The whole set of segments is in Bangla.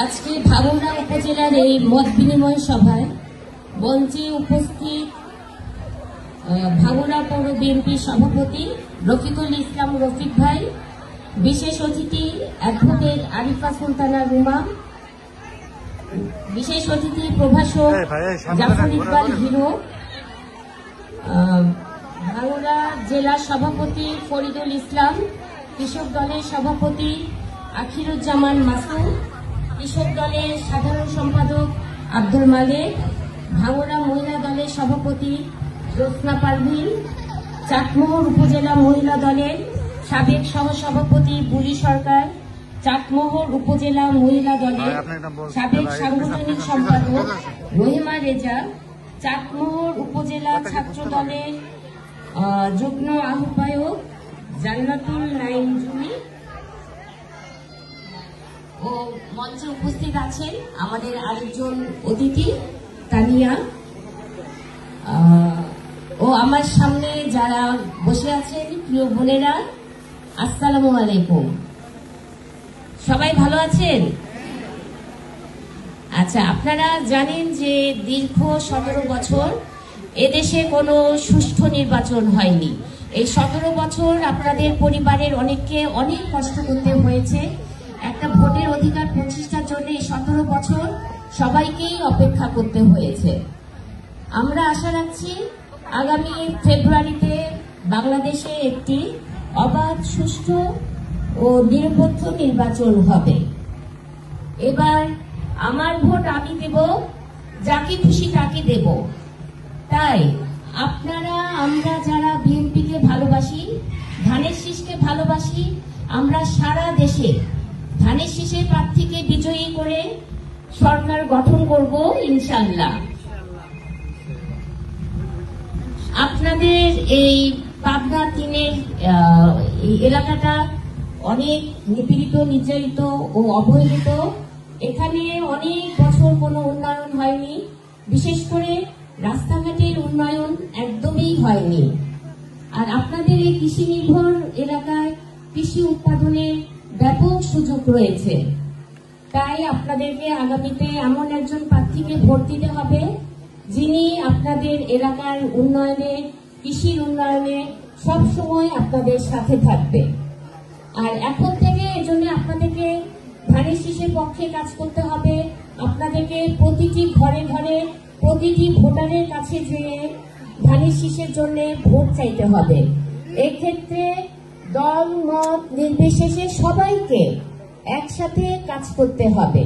আজকে ভাঙড়া উপজেলার এই মত বিনিময় সভায় মঞ্চে উপস্থিত ভাঙড়া পৌর বিএনপি সভাপতি রফিকুল ইসলাম রফিক ভাই, বিশেষ অতিথি অ্যাডভোকেট আরিফা সুলতানা রুমা, বিশেষ অতিথি প্রভাষক জাফর ইকবাল হিরো, ভাঙড়া জেলা সভাপতি ফরিদুল ইসলাম, কৃষক দলের সভাপতি আখিরুজ্জামান মাসুদ, কৃষক দলের সাধারণ সম্পাদক আব্দুল মালেক, ভাঙড়া মহিলা দলের সভাপতি জোৎস্না পারভিন, চাটমোহর উপজেলা মহিলা দলের সাবেক সহসভাপতি বুলি সরকার, চাটমোহর উপজেলা মহিলা দলের সাবেক সাংগঠনিক সম্পাদক রহিমা রেজা, চাটমোহর উপজেলা ছাত্র দলের যুগ্ম আহ্বায়ক জান্নাতুল নাইম জুমি ও মঞ্চে উপস্থিত আছেন আমাদের আরেকজন অতিথি তানিয়া ও আমার সামনে যারা বসে আছেন প্রিয় বোনেরা, আসসালামু আলাইকুম। সবাই ভালো আছেন? আচ্ছা, আপনারা জানেন যে দীর্ঘ 17 বছর এদেশে কোনো সুষ্ঠু নির্বাচন হয়নি। এই 17 বছর আপনাদের পরিবারের অনেককে অনেক কষ্ট করতে হয়েছে। একটা ভোটের অধিকার প্রতিষ্ঠার জন্য এই 17 বছর সবাইকেই অপেক্ষা করতে হয়েছে। আমরা আশা রাখছি আগামী ফেব্রুয়ারিতে বাংলাদেশে একটি অবাধ, সুষ্ঠু ও নিরপেক্ষ নির্বাচন হবে। এবার আমার ভোট আমি দেব, যাকে খুশি তাকে দেব। তাই আপনারা, আমরা যারা বিএনপিকে ভালোবাসি, ধানের শীষকে ভালোবাসি, আমরা সারা দেশে ধানের শীষের প্রার্থীকে বিজয়ী করে সরকার গঠন করব ইনশাআল্লাহ। আপনাদের এই পাবনা 3-এর এই এলাকাটা অনেক নিপীড়িত, নির্যাতিত ও অবহেলিত। এখানে অনেক বছর কোনো উন্নয়ন হয়নি, বিশেষ করে রাস্তাঘাটের উন্নয়ন একদমই হয়নি। আর আপনাদের এই কৃষি নির্ভর এলাকায় কৃষি উৎপাদনের ব্যাপক সুযোগ রয়েছে। তাই আপনাদেরকে আগামীতে এমন একজন প্রার্থীকে ভোট দিতে হবে যিনি আপনাদের এলাকার উন্নয়নে, কৃষির উন্নয়নে সবসময় আপনাদের সাথে থাকবে। আর এখন থেকে এজন্য আপনাদেরকে ধানের শীষের পক্ষে কাজ করতে হবে। আপনাদেরকে প্রতিটি ঘরে ঘরে, প্রতিটি ভোটারের কাছে যেয়ে ধানের শীষের জন্য ভোট চাইতে হবে। এক্ষেত্রে দল মত নির্বিশেষে সবাইকে একসাথে কাজ করতে হবে।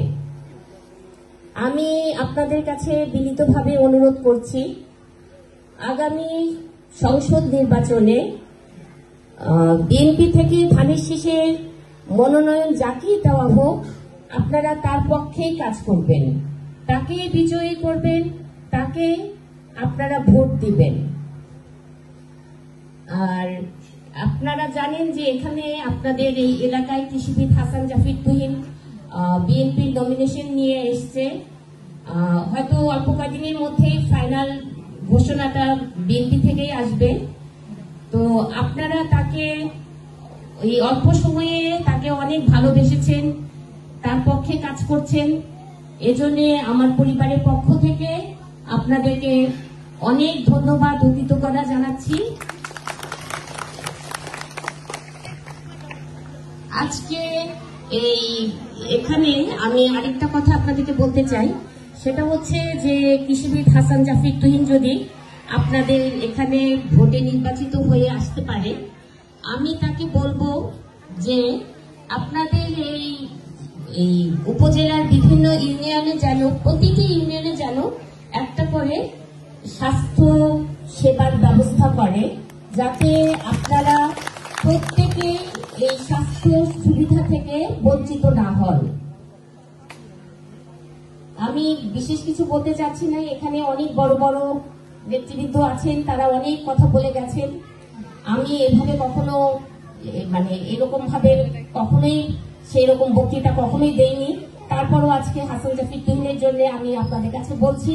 আমি আপনাদের কাছে বিনীতভাবে অনুরোধ করছি, আগামী সংসদ নির্বাচনে বিএনপি থেকে ধানের শীষের মনোনয়ন যাকেই দেওয়া হোক, আপনারা তার পক্ষেই কাজ করবেন, তাকে বিজয়ী করবেন, তাকে আপনারা ভোট দিবেন। আর আপনারা জানেন যে এখানে আপনাদের এই এলাকায় কৃষিবিদ হাসান জাফির তুহিন বিএনপির নমিনেশন নিয়ে এসছে। হয়তো অল্প কয়েকদিনের মধ্যেই ফাইনাল ঘোষণাটা বিএনপি থেকেই আসবে। তো আপনারা তাকে এই অল্প সময়ে তাকে অনেক ভালোবেসেছেন, তার পক্ষে কাজ করছেন। এজন্য আমার পরিবারের পক্ষ থেকে আপনাদেরকে অনেক ধন্যবাদ ও কৃতজ্ঞতা জানাচ্ছি। আজকে এখানে আমি আরেকটা কথা আপনাদেরকে বলতে চাই, সেটা হচ্ছে যে কৃষিবিদ হাসান জাফির তুহিন যদি আপনাদের এখানে ভোটে নির্বাচিত হয়ে আসতে পারে, আমি তাকে বলবো যে আপনাদের এই উপজেলার বিভিন্ন ইউনিয়নে যেন, প্রতিটি ইউনিয়নে যেন একটা করে স্বাস্থ্য সেবার ব্যবস্থা করে, যাতে আপনারা প্রত্যেকে এই স্বাস্থ্য সুবিধা থেকে বঞ্চিত না হন। আমি বিশেষ কিছু বলতে চাচ্ছি না, এখানে অনেক বড় বড় নেতৃবৃন্দ আছেন, তারা অনেক কথা বলে গেছেন। আমি এভাবে কখনো এরকম ভাবে কখনোই সেই রকম বক্তৃতা কখনোই দেইনি। তারপরও আজকে হাসান জাফির তুহিনের জন্য আমি আপনাদের কাছে বলছি,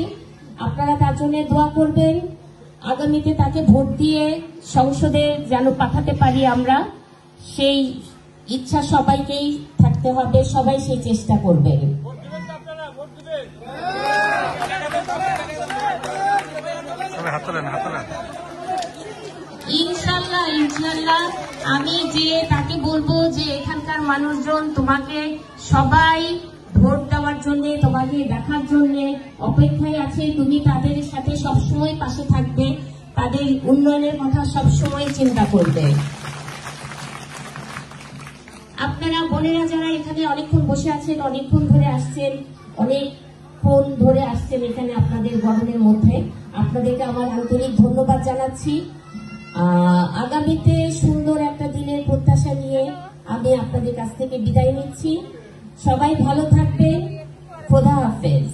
আপনারা তার জন্য দোয়া করবেন। আগামীতে তাকে ভোট দিয়ে সংসদে যেন পাঠাতে পারি আমরা, সেই ইচ্ছা সবাইকেই থাকতে হবে, সবাই সেই চেষ্টা করবেন। ইনশাল্লাহ ইনশাল্লাহ আমি যে তাকে বলবো যে এখানকার মানুষজন তোমাকে সবাই ভোট দেওয়ার জন্য, তোমাকে দেখার জন্য অপেক্ষায় আছে। তুমি তাদের সাথে সবসময় পাশে থাকবে, তাদের উন্নয়নের কথা সবসময় চিন্তা করবে। আপনারা বোনেরা যারা এখানে অনেকক্ষণ বসে আছেন, অনেকক্ষণ ধরে আসছেন, অনেকক্ষণ ধরে আসছেন এখানে আপনাদের গঠনের মধ্যে, আপনাদেরকে আমার আন্তরিক ধন্যবাদ জানাচ্ছি। আগামীতে সুন্দর একটা দিনের প্রত্যাশা নিয়ে আমি আপনাদের কাছ থেকে বিদায় নিচ্ছি। সবাই ভালো থাকবেন। খোদা হাফেজ।